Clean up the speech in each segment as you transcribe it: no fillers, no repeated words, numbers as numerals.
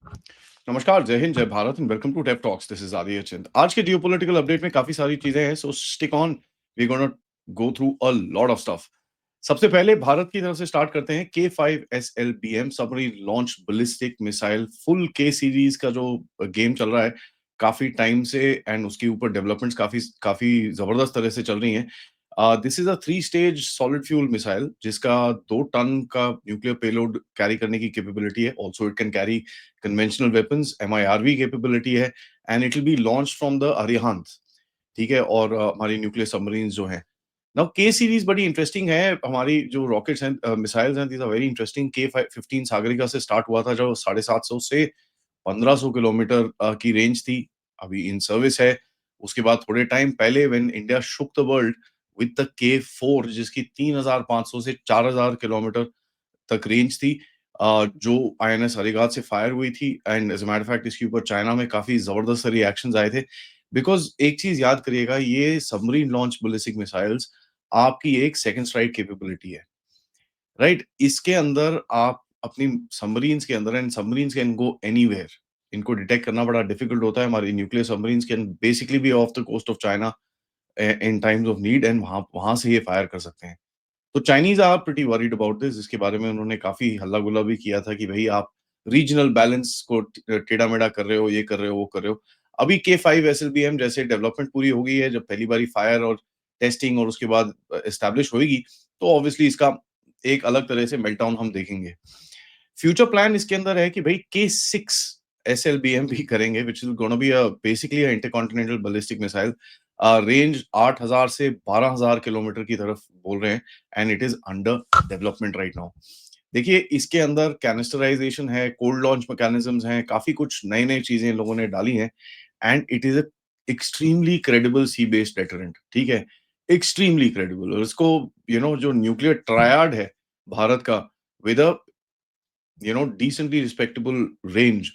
नमस्कार, जय हिंद, जय Bharat and welcome to Tech Talks. This is Adi Achint. आज के जियोपॉलिटिकल अपडेट में काफी सारी चीजें हैं, so stick on. We gonna go through a lot of stuff. सबसे पहले भारत की तरफ से स्टार्ट करते हैं। K5 SLBM submarine launch ballistic missile full के सीरीज का जो गेम चल रहा है काफी टाइम से, एंड उसके ऊपर डेवलपमेंट्स काफी काफी जबरदस्त तरह से चल रही हैं। This is a 3 stage solid fuel missile जिसका 2 टन का न्यूक्लियर पेलोड कैरी करने की कैपेबिलिटी है। Also it can carry conventional weapons, MIRV capability है, and it will be launch from the Arihant. ठीक है, और हमारी न्यूक्लियर सबमरीन जो हैं। नाउ के सीरीज बड़ी इंटरेस्टिंग है। हमारी जो रॉकेट्स हैं, मिसाइल्स हैं, these are very interesting. K15 Sagarika से स्टार्ट हुआ था, जो 750 से 1500 किलोमीटर की रेंज थी। अभी इन सर्विस है। उसके बाद थोड़े टाइम पहले when India shook the world with the K4, जिसकी 3500 से 4000 किलोमीटर तक रेंज थी, जो INS अरिगात से फायर हुई थी। And as a matter fact इसके ऊपर चाइना में काफी जबरदस्त रिएक्शंस आए थे। बिकॉज एक चीज याद करिएगा, ये सबमरीन लॉन्च बैलिस्टिक मिसाइल्स आपकी एक सेकंड स्ट्राइक कैपेबिलिटी है, राइट? इसके अंदर आप अपनी सबमरीन्स के अंदर, and submarines can go anywhere. इनको डिटेक्ट करना बड़ा डिफिकल्ट होता है। हमारी nuclear submarines can basically be off the coast of China in times of need, and वहां वहां से ये फायर कर सकते हैं। तो Chinese are pretty worried about this, जिसके बारे में उन्होंने काफी हल्ला गुल्ला भी किया था कि भाई आप रीजनल बैलेंस को टेढ़ा मेढ़ा कर रहे हो, ये कर रहे हो, वो कर रहे हो। अभी K5 SLBM जैसे डेवलपमेंट पूरी हो गई है, जब पहली बारी फायर और टेस्टिंग और उसके बाद एस्टेब्लिश होगी, तो ऑब्वियसली इसका एक अलग तरह से मेल्टडाउन हम देखेंगे। फ्यूचर प्लान इसके अंदर है कि भाई K6 SLBM भी करेंगे, which is gonna be basically intercontinental ballistic missile. Range 8000 से 12000 किलोमीटर की तरफ बोल रहे हैं, and it is under development right now. देखिए, इसके अंदर कैनिस्टराइजेशन है, कोल्ड लॉन्च मैकेनिज्म्स हैं, काफी कुछ नई नई चीजें इन लोगों ने डाली हैं, and it is extremely credible sea based deterrent. ठीक है, एक्सट्रीमली क्रेडिबल। और इसको जो न्यूक्लियर ट्रायड है भारत का, with a decently respectable range,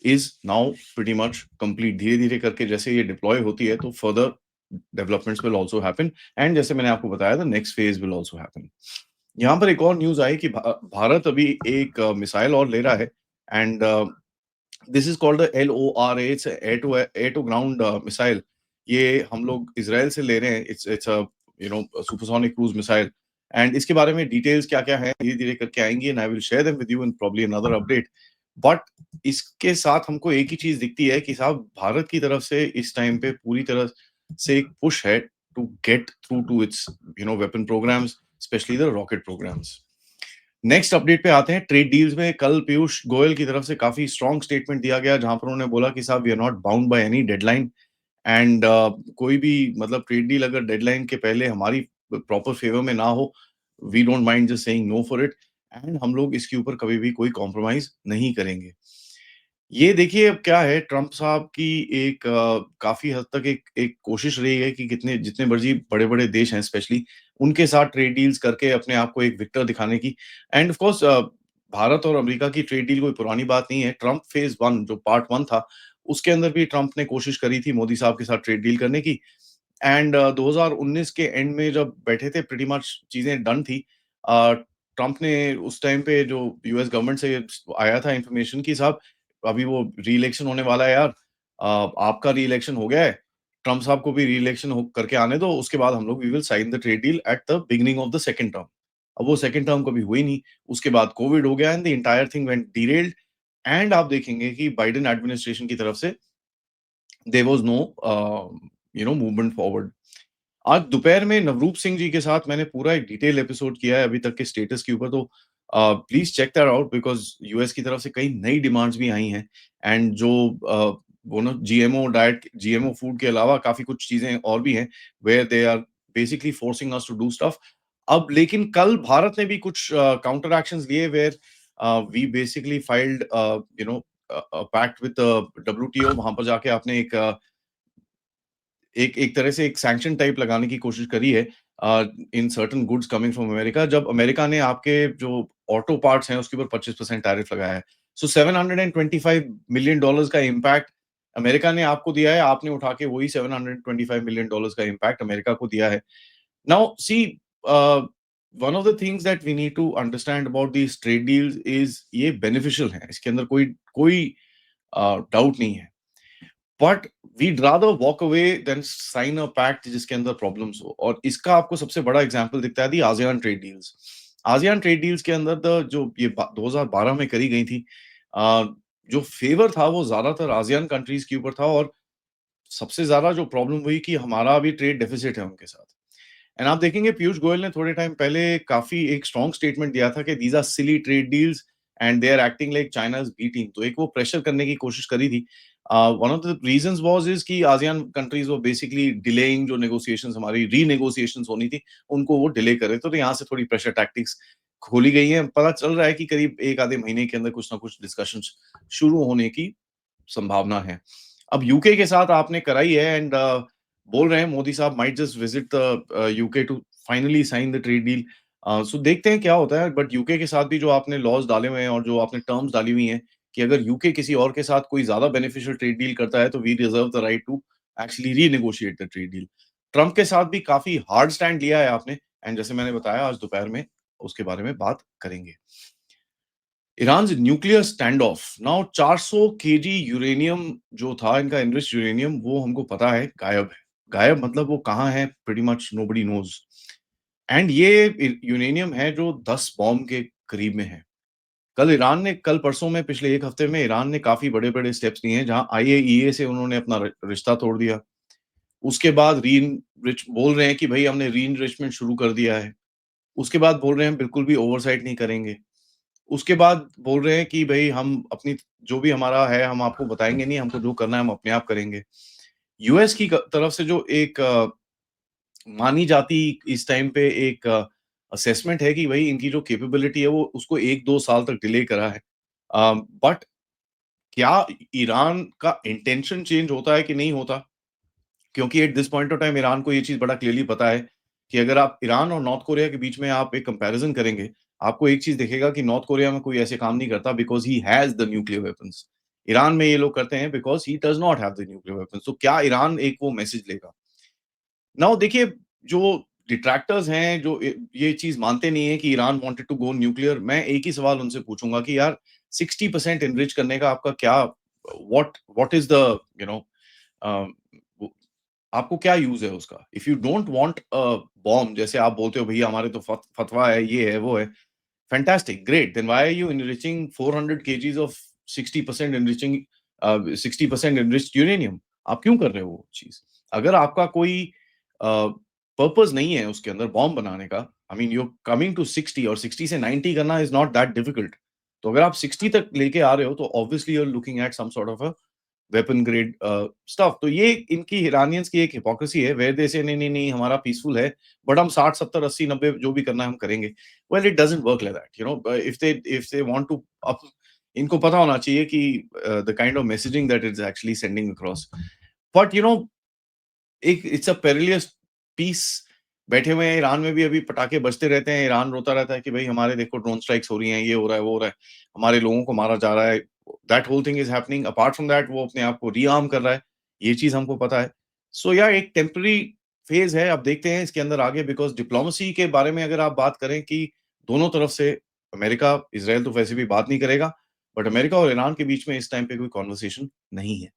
is now pretty much complete। धीरे धीरे करके जैसे ये डिप्लॉय होती है, तो further developments will also happen, and जैसे मैंने आपको बताया था, next phase will also happen. यहाँ पर एक और न्यूज आई कि भारत अभी एक मिसाइल और ले रहा है, and this is called LORA। It's air to ground missile. ये हम लोग इसराइल से ले रहे हैं। It's supersonic cruise missile. And इसके बारे में डिटेल्स क्या क्या है धीरे धीरे करके आएंगी, and I will share them with you in probably another update. But इसके साथ हमको एक ही चीज दिखती है कि साहब, भारत की तरफ से इस टाइम पे पूरी तरह से एक पुश है to get through to its weapon programmes, specially the rocket programmes. Next update पे आते हैं। ट्रेड डील्स में कल पीयूष गोयल की तरफ से काफी स्ट्रॉन्ग स्टेटमेंट दिया गया, जहां पर उन्होंने बोला कि साहब, we are not bound by any deadline, and कोई भी मतलब ट्रेड डील अगर डेडलाइन के पहले हमारी प्रॉपर फेवर में ना हो, we don't mind just saying no for it, and हम लोग इसके ऊपर कभी भी कोई कॉम्प्रोमाइज नहीं करेंगे। ये देखिए, अब क्या है, ट्रंप साहब की एक काफी हद तक एक एक कोशिश रही है कि कितने जितने मर्जी बड़े बड़े देश हैं, स्पेशली उनके साथ ट्रेड डील्स करके अपने आप को एक विक्टर दिखाने की। एंड ऑफ कोर्स भारत और अमेरिका की ट्रेड डील कोई पुरानी बात नहीं है। ट्रंप फेज 1 जो पार्ट 1 था, उसके अंदर भी ट्रंप ने कोशिश करी थी मोदी साहब के साथ ट्रेड डील करने की। एंड 2019 के एंड में जब बैठे थे, प्रीटी मच चीजें डन थी। ट्रंप ने उस टाइम पे जो US गवर्नमेंट से आया था इंफॉर्मेशन की, साहब अभी वो री इलेक्शन होने वाला है यार, आपका री इलेक्शन हो गया है, ट्रंप साहब को भी री इलेक्शन करके आने दो, उसके बाद हम लोग we will sign the trade deal at the beginning of the second term. अब वो सेकंड टर्म कभी हुई नहीं। उसके बाद कोविड हो गया, and the entire thing went derailed. And आप देखेंगे कि बाइडेन एडमिनिस्ट्रेशन की तरफ से there was no movement forward. आज दोपहर में नवरूप सिंह जी के साथ मैंने पूरा एक डिटेल एपिसोड किया है अभी तक के स्टेटस के ऊपर, तो please check that out, because US की तरफ से कई नई डिमांड्स भी आई हैं। एंड जो वो ना GMO डाइट, GMO फूड के अलावा काफी कुछ चीजें और भी हैं, where they are basically forcing us to do stuff. अब लेकिन कल भारत ने भी कुछ काउंटर एक्शंस लिए, where we basically filed pact with WTO। वहां पर जाके आपने एक एक तरह से एक सैंक्शन टाइप लगाने की कोशिश करी है in certain goods coming from America, जब अमेरिका ने आपके जो ऑटो पार्ट्स हैं उसके ऊपर 25% टैरिफ लगाया है। सो $725 मिलियन का इम्पैक्ट अमेरिका ने आपको दिया है, आपने उठा के वही $725 मिलियन का इम्पैक्ट अमेरिका को दिया है। Now see, one of the things that we need to understand about these trade deals is ये बेनिफिशियल है। इसके अंदर कोई कोई डाउट नहीं है। But we'd rather walk away than sign a pact जिसके अंदर प्रॉब्लम्स हो, और इसका आपको सबसे बड़ा एग्जांपल दिखता है the ASEAN trade deals. ASEAN trade deals के अंदर जो ये 2012 में करी गई थी, अ, जो फेवर था वो ज्यादातर आसियान कंट्रीज के ऊपर था, और सबसे ज्यादा जो प्रॉब्लम हुई कि हमारा अभी ट्रेड डेफिसिट है उनके साथ। एंड आप देखेंगे पीयूष गोयल ने थोड़े टाइम पहले काफी एक स्ट्रॉन्ग स्टेटमेंट दिया था कि these are silly trade deals and they are acting like China's B team. तो एक वो प्रेशर करने की कोशिश करी थी। One of the reasons was is कि आसियान कंट्रीज वो बेसिकली डिलेइंग जो नेगोशिएशंस हमारी रीनेगोशिएशंस होनी थी उनको वो डिले कर रहे थे, तो यहाँ से थोड़ी प्रेशर टैक्टिक्स खोली गई है। पता चल रहा है कि करीब एक आधे महीने के अंदर कुछ ना कुछ डिस्कशंस शुरू होने की संभावना है। अब यूके के साथ आपने कराई है, एंड बोल रहे हैं मोदी साहब might just visit the UK to finally sign the trade deal. So देखते हैं क्या होता है। बट यूके के साथ भी जो आपने लॉज डाले हुए हैं और जो आपने टर्म्स डाली हुई हैं कि अगर यूके किसी और के साथ कोई ज्यादा बेनिफिशियल ट्रेड डील करता है तो we reserve the right to actually renegotiate the trade deal. Trump के साथ भी काफी हार्ड स्टैंड लिया है आपने, एंड जैसे मैंने बताया आज दोपहर में उसके बारे में बात करेंगे। Iran nuclear stand of now, 400 KG uranium जो था इनका एनरिच्ड यूरेनियम, वो हमको पता है गायब है। गायब मतलब वो कहाँ है, pretty much nobody knows. And ये यूरेनियम है जो 10 बॉम्ब के करीब में है। कल परसों में पिछले एक हफ्ते में ईरान ने काफी बड़े बड़े स्टेप्स लिए हैं, जहां आईएईए से उन्होंने अपना रिश्ता तोड़ दिया। उसके बाद री रिच बोल रहे हैं कि भाई हमने री इनरिचमेंट शुरू कर दिया है। उसके बाद बोल रहे हैं बिल्कुल भी ओवरसाइट नहीं करेंगे। उसके बाद बोल रहे हैं कि भई हम अपनी जो भी हमारा है हम आपको बताएँगे नहीं, हमको जो करना है हम अपने आप करेंगे। यूएस की क तरफ से जो एक मानी जाती इस टाइम पे एक असेसमेंट है कि भई इनकी जो कैपेबिलिटी है वो उसको 1-2 साल तक डिले करा है। बट क्या ईरान का इंटेंशन चेंज होता है कि नहीं होता? क्योंकि eight this point of time Iran को ये चीज़ बड़ा क्लियरली पता है कि अगर आप ईरान और नॉर्थ कोरिया के बीच में आप एक कंपैरिज़न करेंगे, आपको एक चीज़ दिखेगा कि नॉर्थ कोरिया में कोई ऐसे काम नहीं करता because he has the nuclear weapons. Iran में ये लोग करते हैं because he does not have the nuclear weapons. तो क्या ईरान एक वो मैसेज लेगा? नाउ देखिए, जो डिट्रैक्टर्स हैं, जो ये चीज़ मानते नहीं है कि Iran wanted to go nuclear, मैं एक ही सवाल उनसे पूछूँगा कि यार 60% एनरिच करने का आपका क्या what what is the you know uh, आपको क्या यूज़ है उसका? If you don't want a bomb, जैसे आप बोलते हो भैया हमारे तो फतवा है, ये है, वो है। Fantastic, great, then why are you enriching 400 KGs of 60% enriching 60% enriched uranium? आप क्यों कर रहे हो वो चीज़? अगर आपका कोई पर्पस नहीं है उसके अंदर बॉम्ब बनाने का, I mean you are coming to 60 और 60 से 90 करना इज़ नॉट दैट डिफिकल्ट। तो अगर आप 60 तक लेके आ रहे हो तो obviously you are looking at some sort of a weapon grade stuff. तो ये इनकी इरानियंस की एक हिपोक्रेसी है, वेयर दे से नहीं, नहीं, नहीं हमारा पीसफुल है, बट हम 60, 70, 80, 90 जो भी करना है हम करेंगे। Well it doesn't work like that, you know, if they want to up इनको पता होना चाहिए कि the kind of messaging that it's actually sending across. But you know, एक इट्स अ पेरिलियस पीस। बैठे हुए हैं ईरान में भी अभी पटाखे बजते रहते हैं, ईरान रोता रहता है कि भाई हमारे देखो ड्रोन स्ट्राइक्स हो रही हैं, ये हो रहा है, वो हो रहा है, हमारे लोगों को मारा जा रहा है। That whole thing is happening. Apart from that वो अपने आप को रीआर्म कर रहा है, ये चीज हमको पता है। सो या एक टेम्पररी फेज है, अब देखते हैं इसके अंदर आगे, बिकॉज डिप्लोमेसी के बारे में अगर आप बात करें कि दोनों तरफ से अमेरिका, इसराइल तो वैसे भी बात नहीं करेगा, बट अमेरिका और ईरान के बीच में इस टाइम पे कोई कॉन्वर्सेशन नहीं है।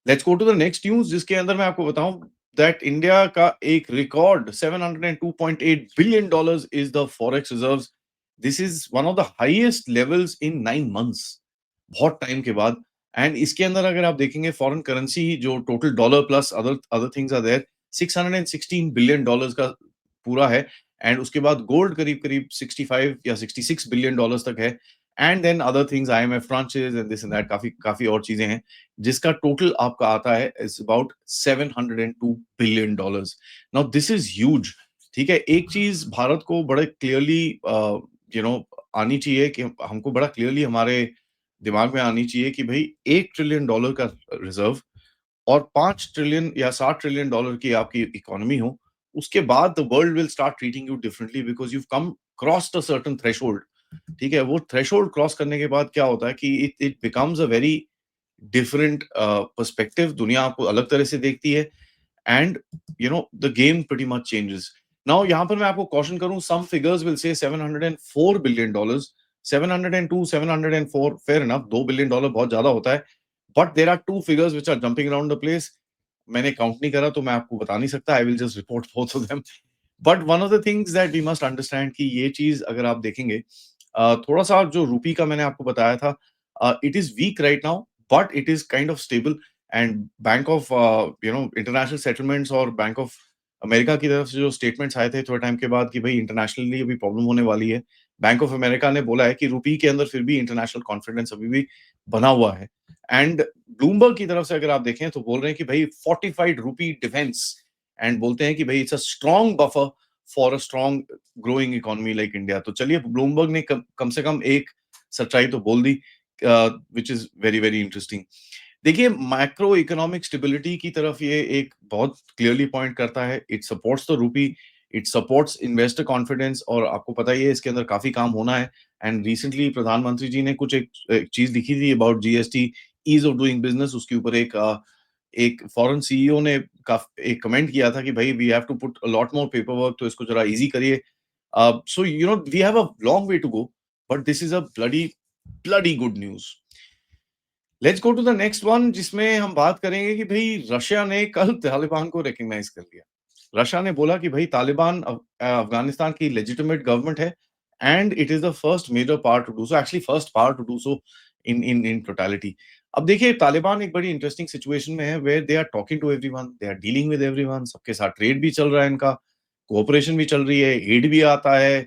Let's go to the next news, जिसके अंदर मैं आपको बताऊं दैट इंडिया का एक record 702.8 billion dollars is the forex reserves. This is one of the highest levels in 9 months, बहुत टाइम के बाद। एंड इसके अंदर अगर आप देखेंगे फॉरेन करेंसी जो total dollar plus other other things are there, 616 billion dollars का पूरा है। एंड उसके बाद गोल्ड करीब करीब 65 या 66 बिलियन डॉलर्स तक है। And then other things, IMF tranches and this and that, काफी काफी और चीजें हैं, जिसका टोटल आपका आता है is about 702 billion dollars. Now this is huge. ठीक है, एक चीज भारत को बड़े क्लियरली यू नो आनी चाहिए कि हमको बड़ा क्लियरली हमारे दिमाग में आनी चाहिए कि भाई 1 ट्रिलियन डॉलर का रिजर्व और 5 ट्रिलियन या 60 ट्रिलियन डॉलर की आपकी इकोनॉमी हो, उसके बाद the world will start treating you differently because you come crossed a certain threshold. ठीक है, वो थ्रेशोल्ड क्रॉस करने के बाद क्या होता है कि it it becomes a very different perspective, दुनिया आपको अलग तरह से देखती है। And you know the game pretty much changes. Now यहाँ पर मैं आपको कॉशन करूं, some figures will say 704 billion dollars, 702, 704 fair enough, $2 billion बहुत ज़्यादा होता है। But there are 2 figures which are jumping around the place. मैंने काउंट नहीं करा तो मैं आपको बता नहीं सकता। I will just report both of them. But one of the things that we must understand कि ये चीज़ अगर आप देखेंगे थोड़ा-सा जो रूपी का मैंने आपको बताया था, it is week right now, but it is kind of stable. And bank of international settlements और बैंक ऑफ अमेरिका की तरफ से जो स्टेटमेंट्स आए थे थोड़े टाइम के बाद कि भई इंटरनेशनली अभी प्रॉब्लम होने वाली है। बैंक ऑफ अमेरिका ने बोला है कि रुपी के अंदर फिर भी इंटरनेशनल कॉन्फिडेंस अभी भी बना हुआ है। एंड ब्लूमबर्ग की तरफ से अगर आप देखें तो बोल रहे हैं कि भई फोर्टिफाइड रुपी डिफेंस, एंड बोलते हैं कि भई it's a strong buffer for a strong growing economy like India. तो चलिए ब्लूमबर्ग ने कम से कम एक सच्चाई तो बोल दी, which is very, very interesting. देखिए मैक्रो इकोनॉमिक स्टेबिलिटी की तरफ ये एक बहुत क्लियरली पॉइंट करता है। It supports the rupee, it supports investor confidence, और आपको पता ही है इसके अंदर काफ़ी काम होना है। एंड रिसेंटली प्रधानमंत्री जी ने कुछ एक एक चीज़ लिखी थी about GST, ease of doing business. उसके ऊपर एक फॉरेन सीईओ ने एक कमेंट किया था कि भाई we have to put a lot more paper work, तो इसको जरा ईज़ी करिए। So we have a long way to go, but this is a bloody bloody good news. Let's go to the next one, जिसमें हम बात करेंगे कि भई रशिया ने कल तालिबान को रिकॉग्नाइज़ कर लिया। रशिया ने बोला कि भई तालिबान अफ़गानिस्तान की लेजिटिमेट गवर्नमेंट है, and it is the first major power to do so, actually first power to do so in totality. अब देखिए तालिबान एक बड़ी इंटरेस्टिंग सिचुएशन में है where they are talking to everyone, they are dealing with everyone, सबके साथ trade भी चल रहा है इनका, कोऑपरेशन भी चल रही है, एड भी आता है,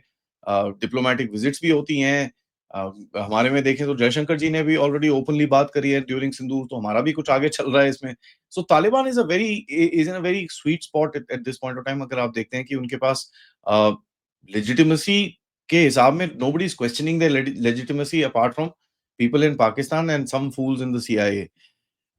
डिप्लोमैटिक विजिट्स भी होती हैं। अ, हमारे में देखें तो जयशंकर जी ने भी ऑलरेडी ओपनली बात करी है ड्यूरिंग सिंदूर, तो हमारा भी कुछ आगे चल रहा है इसमें। So Taliban is in a very sweet spot at at this point of time. अगर आप देखते हैं कि उनके पास अ, लेजिटिमेसी के हिसाब में nobody is questioning their legitimacy apart from people in Pakistan and some fools in the CIA.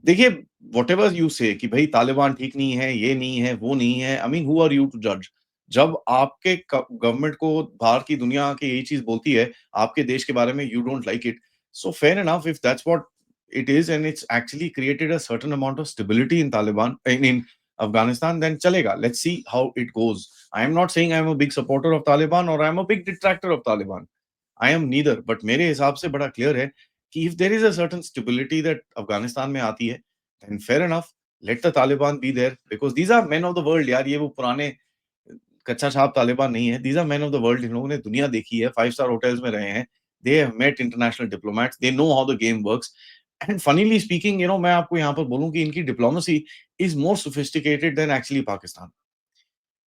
देखिए, व्हाटएवर यू से कि भई तालिबान ठीक नहीं है, ये नहीं है, वो नहीं है, I mean who are you to जज? जब आपके क गवर्नमेंट को बाहर की दुनिया आके यही चीज़ बोलती है, आपके देश के बारे में, you don't like it, so fair enough if that's what it is and it's actually created a certain amount of stability in Taliban in Afghanistan, then chalega. Let's see how it goes. I am not saying I am a big supporter of Taliban or I am a big detractor of Taliban. I am neither, but मेरे हिसाब से बड़ा clear है कि if there is a certain stability that Afghanistan में आती है, then fair enough, let the Taliban be there because these are men of the world यार, ये वो पुराने कच्चा छाप तालिबान नहीं है। These are men of the world, इन लोगों ने दुनिया देखी है, 5 स्टार होटल्स में रहे हैं, they have met international diplomats, they know how the game works and funnily speaking, मैं आपको यहाँ पर बोलूँ कि इनकी diplomacy is more sophisticated than actually Pakistan.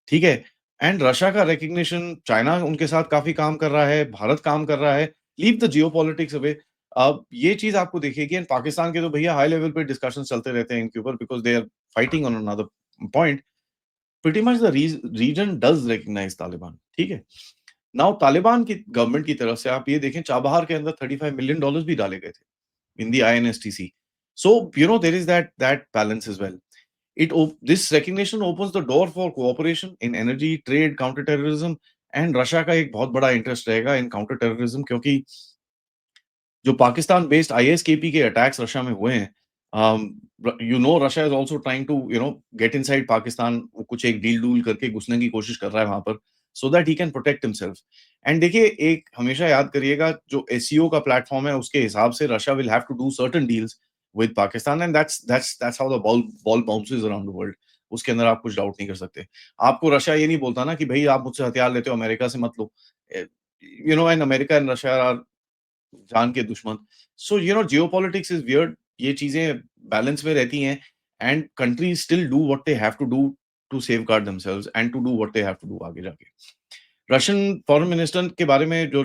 ठीक है? एंड रशिया का रिकॉग्निशन, चाइना उनके साथ काफ़ी काम कर रहा है, भारत काम कर रहा है, लीव द जियोपॉलिटिक्स अवे। अब ये चीज़ आपको दिखेगी एंड पाकिस्तान के तो भैया हाई लेवल पे डिस्कशंस चलते रहते हैं इनके ऊपर because they are fighting on another point. Pretty much the reason does recognise Taliban, ठीक है? नाउ तालिबान की गवर्नमेंट की तरफ से आप ये देखें चाबहार के अंदर $35 मिलियन भी डाले गए थे in the INSTC. So there is that balance as well. This recognition opens the door for cooperation in energy, trade, counter terrorism and Russia का एक बहुत बड़ा इंटरेस्ट रहेगा इन काउंटर टेररिज्म, क्योंकि जो पाकिस्तान बेस्ड आईएसकेपी के अटैक्स रशिया में हुए हैं, Russia is also trying to get inside Pakistan, वो कुछ एक डील डूल करके घुसने की कोशिश कर रहा है वहां पर, so that he can protect himself. And देखिए एक हमेशा याद करिएगा जो एससीओ का प्लेटफॉर्म है उसके हिसाब से Russia will have to do certain deals with Pakistan and that's how the ball bounces around the world. उसके अंदर आप कुछ डाउट नहीं कर सकते। आपको रशिया ये नहीं बोलता ना कि भाई आप मुझसे हथियार लेते हो अमेरिका से मत लो, and America and Russia are जान के दुश्मन। सो जियोपॉलिटिक्स इज वियर्ड, ये चीजें बैलेंस में रहती हैं and countries still do what they have to do to safeguard themselves and to do what they have to do आगे जाके। रशियन फॉरेन मिनिस्टर के बारे में जो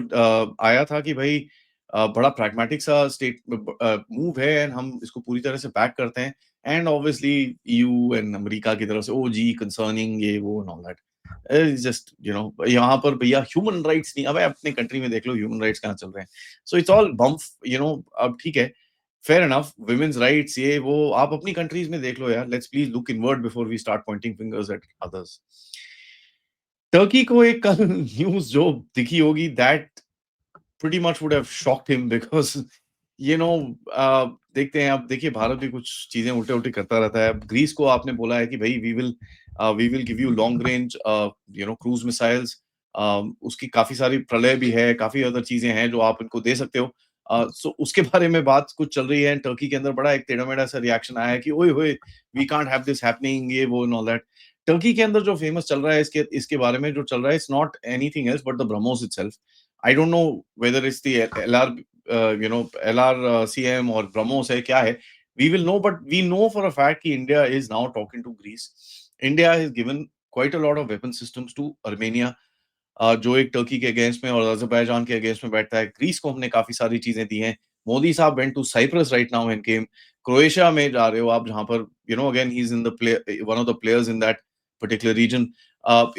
आया था कि भाई बड़ा प्रैग्मेटिक सा स्टेट मूव है एंड हम इसको पूरी तरह से बैक करते हैं, and obviously EU and America की तरफ से ओ जी कंसर्निंग ये वो एंड ऑल दैट। जस्ट यहाँ पर भैया ह्यूमन राइट्स नहीं, अब अपने कंट्री में देख लो ह्यूमन राइट्स कहाँ चल रहे हैं। सो इट्स ऑल बम्प, अब ठीक है, फेयर इनफ, वुमेन्स राइट्स ये वो आप अपनी कंट्रीज में देख लो यार। Let's please look inward before we start pointing fingers at others. Turkey को एक कल न्यूज़ जो दिखी होगी that pretty much would have shocked him because you know देखते हैं, अब देखिए भारत भी कुछ चीज़ें उल्टे-उल्टे करता रहता है। अब ग्रीस को आपने बोला है कि भई we will give you long range cruise missiles. उसकी काफ़ी सारी प्रलय भी है, काफ़ी अदर चीज़ें हैं जो आप इनको दे सकते हो। सो उसके बारे में बात कुछ चल रही है। टर्की के अंदर बड़ा एक टेढ़ा-मेढ़ा सा रिएक्शन आया है कि ओए होए! We can't have this happening ये वो एंड ऑल दैट। टर्की के अंदर जो फेमस चल रहा है इसके इसके बारे में जो चल रहा है it's not anything else but the BrahMos itself. I don't know whether it's the LR LRCM और ब्रह्मोस है क्या है? We will know, but we know for a fact कि India is now talking to Greece. India has given quite a lot of weapon systems to Armenia, जो एक Turkey के against में और अज़रबैजान के अगेंस्ट में बैठता है। ग्रीस को हमने काफ़ी सारी चीज़ें दी हैं। मोदी साहब went to Cyprus right now and came. Croatia में जा रहे हो आप जहाँ पर अगेन ही is in the play one of the players in that particular region.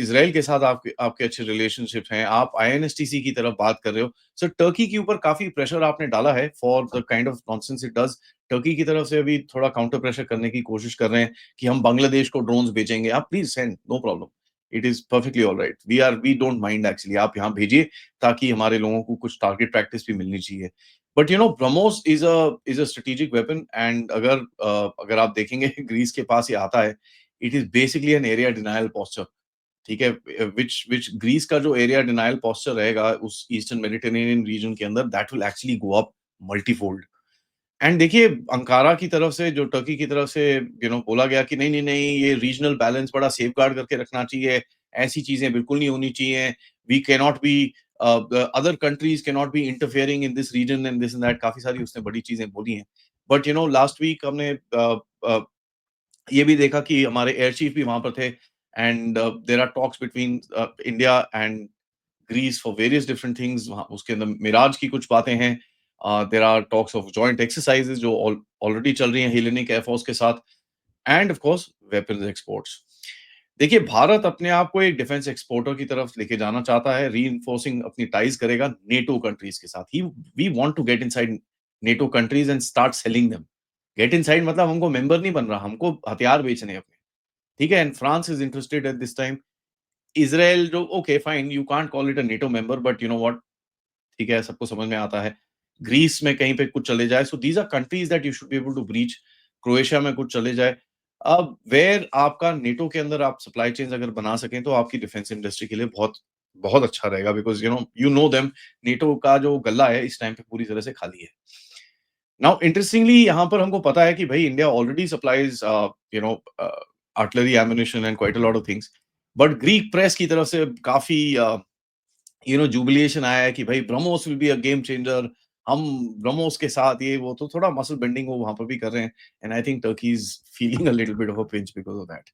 Israel के साथ आपके आपके अच्छे रिलेशनशिप्स हैं। आप आईएनएसटीसी की तरफ बात कर रहे हो। सो टर्की के ऊपर काफ़ी प्रेशर आपने डाला है for the kind of nonsense it does. Turkey की तरफ से अभी थोड़ा काउंटर प्रेशर करने की कोशिश कर रहे हैं कि हम बांग्लादेश को ड्रोन्स भेजेंगे। आप please send, no problem. It is perfectly alright. We don't mind actually आप यहाँ भेजिए ताकि हमारे लोगों को कुछ टारगेट प्रैक्टिस भी मिलनी चाहिए। But BrahMos is a strategic weapon and अगर आप देखेंगे ग्रीस के पास ये आता है, it is basically an area denial posture. ठीक है? व्हिच ग्रीस का जो एरिया डिनायल पोस्चर रहेगा उस ईस्टर्न मेडिटेरेनियन रीजन के अंदर that will actually go up multifold. And देखिए अंकारा की तरफ से जो टर्की की तरफ से बोला गया कि नहीं, नहीं, नहीं ये रीजनल बैलेंस बड़ा सेफगार्ड करके रखना चाहिए, ऐसी चीज़ें बिल्कुल नहीं होनी चाहिए। We can not be the other countries can not be interfering in this region and this and that काफ़ी सारी उसने बड़ी चीज़ें बोली हैं। बट लास्ट वीक हमने अ, ये भी देखा कि हमारे एयर चीफ भी वहाँ पर थे and there are talks between India and Greece for various different things वहाँ उसके अंदर मिराज की कुछ बातें हैं। There are talks of joint exercises जो ऑलरेडी चल रही हैं हेलेनिक एयरफोर्स के साथ and of course weapons exports. देखिए भारत अपने आप को एक डिफेंस एक्सपोर्टर की तरफ लेके जाना चाहता है, रीइंफोर्सिंग अपनी टाइज करेगा नेटो कंट्रीज के साथ। He we want to get inside NATO countries and start selling them. Get inside मतलब हमको मेंबर नहीं बन रहा, हमको हथियार बेचने हैं अपने। ठीक है? And France is interested at this time. Israel जो okay fine you can't call it a NATO member but you know what ठीक है, सबको समझ में आता है। ग्रीस में कहीं पे कुछ चले जाए, so these are countries that you should be able to breach. Croatia में कुछ चले जाए। अब वेयर आपका नेटो के अंदर आप सप्लाई चेन्स अगर बना सकें, तो आपकी डिफेंस इंडस्ट्री के लिए बहुत बहुत अच्छा रहेगा because you know them NATO का जो गल्ला है इस टाइम पे पूरी तरह से खाली है। नाउ इंटरेस्टिंगली यहाँ पर हमको पता है कि भाई India already supplies artillery ammunition and quite a lot of things. But Greek press की तरफ से काफ़ी जुबिलिएशन आया है कि भाई BrahMos will be a game changer. हम ब्रह्मोस के साथ ये वो तो थोड़ा मसल बेंडिंग वो वहां पर भी कर रहे हैं and I think Turkey is feeling a little bit of a pinch because of that.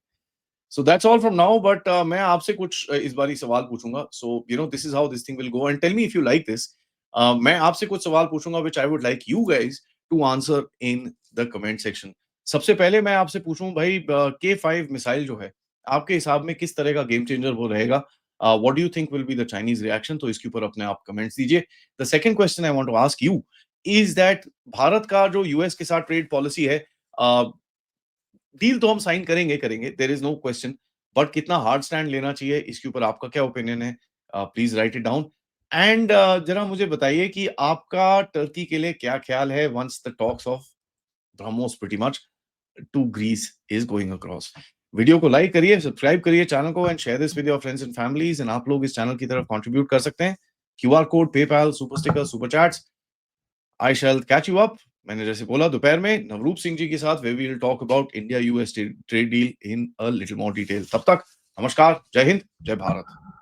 So that's all from now but मैं आपसे कुछ इस बारी सवाल पूछूंगा। So this is how this thing will go and tell me if you like this. मैं आपसे कुछ सवाल पूछूंगा which I would like you guys to answer in the comment section. सबसे पहले मैं आपसे पूछूं भाई के 5 मिसाइल जो है आपके हिसाब में किस तरह का गेम चेंजर वो रहेगा? What do you think will be the Chinese reaction? तो इसके ऊपर अपने आप कमेंट्स दीजिए। The second question I want to ask you is that Bharat का जो यूएस के साथ ट्रेड पॉलिसी है, डील तो हम साइन करेंगे करेंगे, there is no question. But कितना हार्ड स्टैंड लेना चाहिए इसके ऊपर आपका क्या ओपिनियन है? Please write it down and जरा मुझे बताइए कि आपका टर्की के लिए क्या ख्याल है once the talks of BrahMos pretty much to Greece is going across. Video को लाइक करिए, सब्सक्राइब करिए चैनल को and share this with your friends and families and आप लोग इस चैनल की तरफ कंट्रीब्यूट कर सकते हैं। QR code, PayPal, super sticker, super chats. I shall catch you up मैंने जैसे बोला दोपहर में नवरूप सिंह जी के साथ we will talk about India US trade deal in a little more detail. तब तक नमस्कार, जय हिंद, जय भारत।